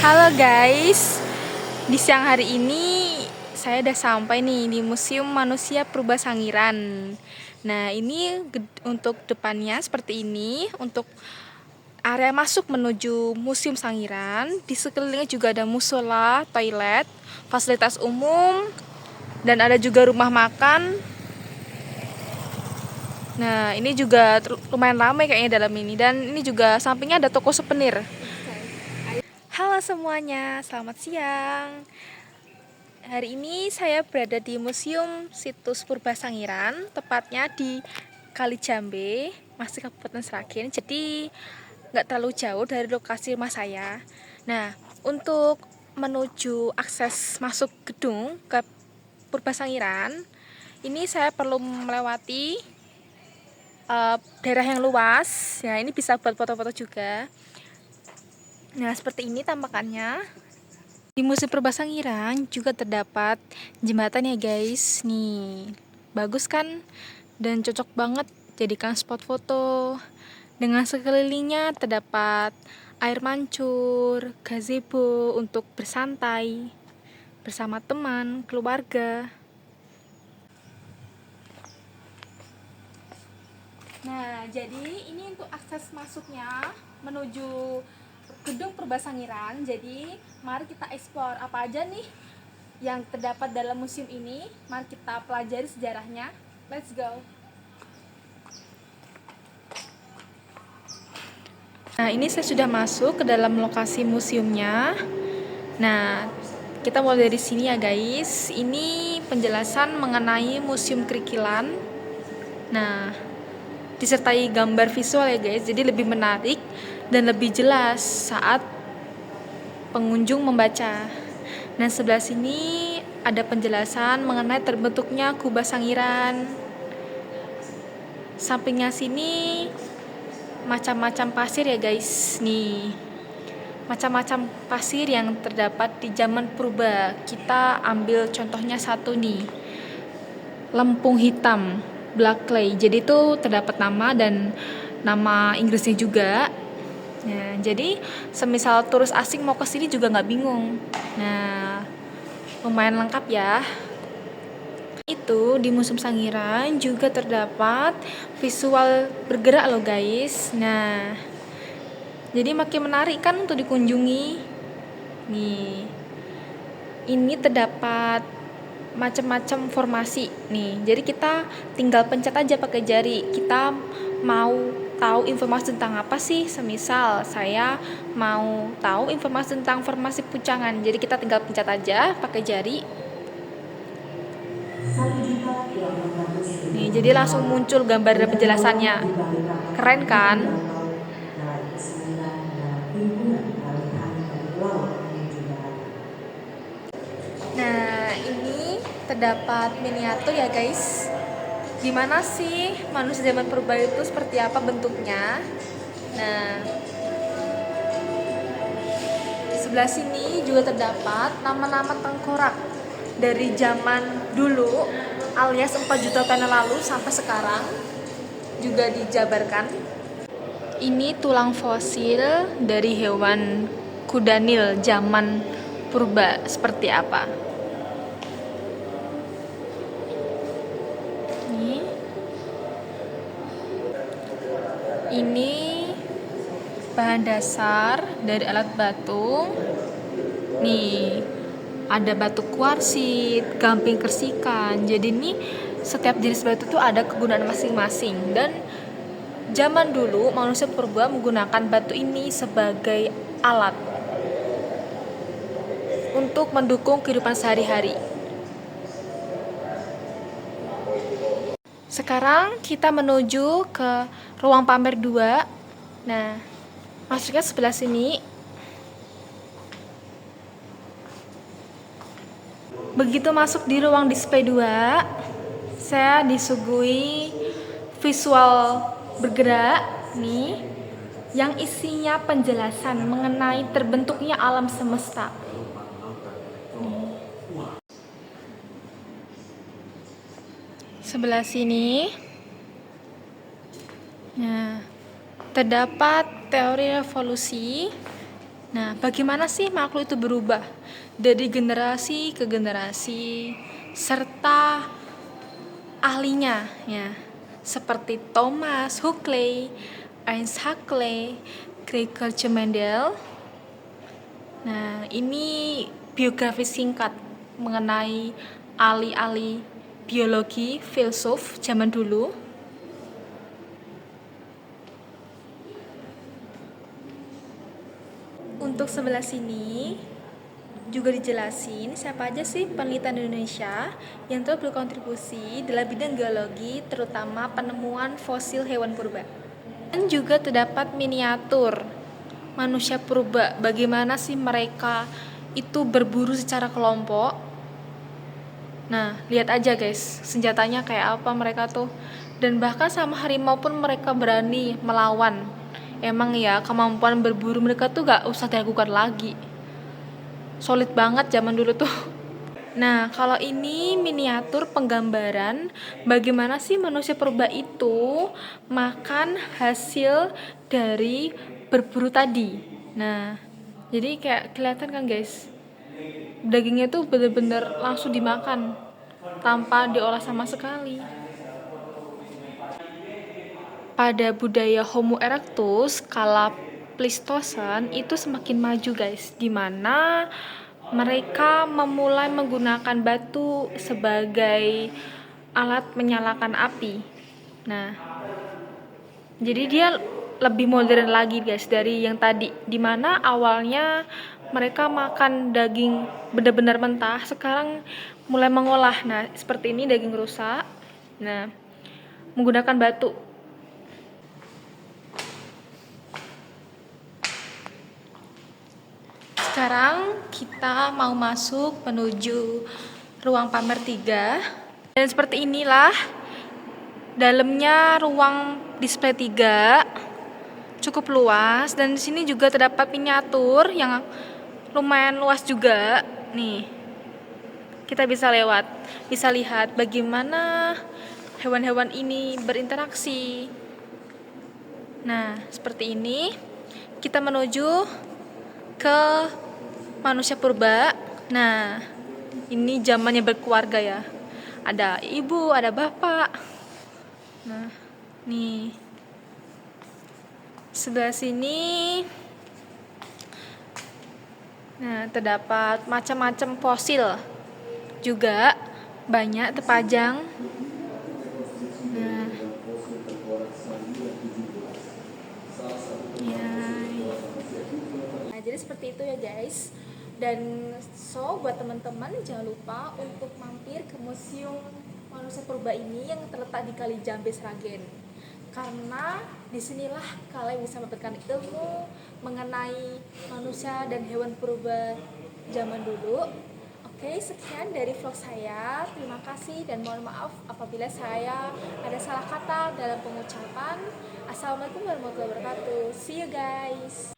Halo guys, di siang hari ini saya udah sampai nih di Museum Manusia Purba Sangiran. Nah ini untuk depannya seperti ini, untuk area masuk menuju Museum Sangiran. Di sekelilingnya juga ada musola, toilet, fasilitas umum, dan ada juga rumah makan. Nah ini juga lumayan ramai kayaknya dalam ini, dan ini juga sampingnya ada toko souvenir. Halo semuanya, selamat siang. Hari ini saya berada di Museum Situs Purba Sangiran, tepatnya di Kalijambe, masih Kabupaten Sragen. Jadi nggak terlalu jauh dari lokasi rumah saya. Nah, untuk menuju akses masuk gedung ke Purba Sangiran, ini saya perlu melewati daerah yang luas. Ya, ini bisa buat foto-foto juga. Nah, seperti ini tampakannya. Di Museum Purba Sangiran juga terdapat jembatan ya guys. Nih, bagus kan? Dan cocok banget jadikan spot foto. Dengan sekelilingnya terdapat air mancur, gazebo untuk bersantai bersama teman, keluarga. Nah, jadi ini untuk akses masuknya menuju gedung Purba Sangiran. Jadi, mari kita eksplor apa aja nih yang terdapat dalam museum ini. Mari kita pelajari sejarahnya. Let's go. Nah, ini saya sudah masuk ke dalam lokasi museumnya. Nah, kita mulai dari sini ya guys. Ini penjelasan mengenai Museum Krikilan. Nah, disertai gambar visual ya guys, jadi lebih menarik dan lebih jelas saat pengunjung membaca. Nah, sebelah sini ada penjelasan mengenai terbentuknya kubah Sangiran. Sampingnya sini macam-macam pasir ya guys. Nih, macam-macam pasir yang terdapat di zaman purba. Kita ambil contohnya satu nih, lempung hitam, black clay. Jadi itu terdapat nama dan nama Inggrisnya juga. Nah, jadi semisal turis asing mau ke sini juga nggak bingung. Nah, lumayan lengkap ya. Itu di Museum Sangiran juga terdapat visual bergerak loh guys. Nah, jadi makin menarik kan untuk dikunjungi. Nih, ini terdapat macam-macam formasi nih. Jadi kita tinggal pencet aja pakai jari. Kita mau tahu informasi tentang apa sih? Semisal saya mau tahu informasi tentang formasi pucangan. Jadi kita tinggal pencet aja pakai jari. Nih, jadi langsung muncul gambar dan penjelasannya. Keren kan? Nah, ini terdapat miniatur ya guys. Gimana sih manusia zaman purba itu seperti apa bentuknya? Nah, di sebelah sini juga terdapat nama-nama tengkorak dari zaman dulu alias 4 juta tahun lalu sampai sekarang juga dijabarkan. Ini tulang fosil dari hewan kudanil zaman purba seperti apa? Ini bahan dasar dari alat batu. Nih, ada batu kuarsit, gamping kersikan. Jadi ini setiap jenis batu tuh ada kegunaan masing-masing. Dan zaman dulu manusia purba menggunakan batu ini sebagai alat untuk mendukung kehidupan sehari-hari. Sekarang kita menuju ke ruang pamer 2. Nah, masuknya sebelah sini. Begitu masuk di ruang display 2, saya disuguhi visual bergerak nih yang isinya penjelasan mengenai terbentuknya alam semesta. Sebelah sini, nah, terdapat teori evolusi Nah, bagaimana sih makhluk itu berubah dari generasi ke generasi serta ahlinya ya, seperti Thomas Huxley, Ernst Haeckel, Gregor Mendel. Nah, ini biografi singkat mengenai ahli-ahli biologi, filsuf zaman dulu. Untuk sebelah sini juga dijelasin siapa aja sih penelitian Indonesia yang telah berkontribusi dalam bidang geologi, terutama penemuan fosil hewan purba. Dan juga terdapat miniatur manusia purba, bagaimana sih mereka itu berburu secara kelompok. Nah, lihat aja guys, senjatanya kayak apa mereka tuh. Dan bahkan sama harimau pun mereka berani melawan. Emang ya, kemampuan berburu mereka tuh gak usah diragukan lagi. Solid banget zaman dulu tuh. Nah, kalau ini miniatur penggambaran bagaimana sih manusia purba itu makan hasil dari berburu tadi. Nah, jadi kayak kelihatan kan guys, dagingnya tuh bener-bener langsung dimakan tanpa diolah sama sekali. Pada budaya Homo erectus kala Pleistosen itu semakin maju guys, dimana mereka memulai menggunakan batu sebagai alat menyalakan api. Nah, jadi dia lebih modern lagi guys dari yang tadi, dimana awalnya mereka makan daging benar-benar mentah, sekarang mulai mengolah. Nah, seperti ini daging rusak. Nah, menggunakan batu. Sekarang kita mau masuk menuju ruang pamer 3. Dan seperti inilah dalamnya ruang display 3. Cukup luas dan di sini juga terdapat miniatur yang lumayan luas juga. Nih, kita bisa lihat bagaimana hewan-hewan ini berinteraksi. Nah, seperti ini kita menuju ke manusia purba. Nah, ini zamannya berkeluarga ya. Ada ibu, ada bapak. Nah, nih sebelah sini. Nah, terdapat macam-macam fosil juga banyak terpajang. Nah, ya. Nah, jadi seperti itu ya guys. Dan buat teman-teman jangan lupa untuk mampir ke museum manusia purba ini yang terletak di Kali Jambe, Sragen. Karena disinilah kalian bisa mendapatkan ilmu mengenai manusia dan hewan purba zaman dulu. Oke, sekian dari vlog saya. Terima kasih dan mohon maaf apabila saya ada salah kata dalam pengucapan. Assalamualaikum warahmatullahi wabarakatuh. See you guys.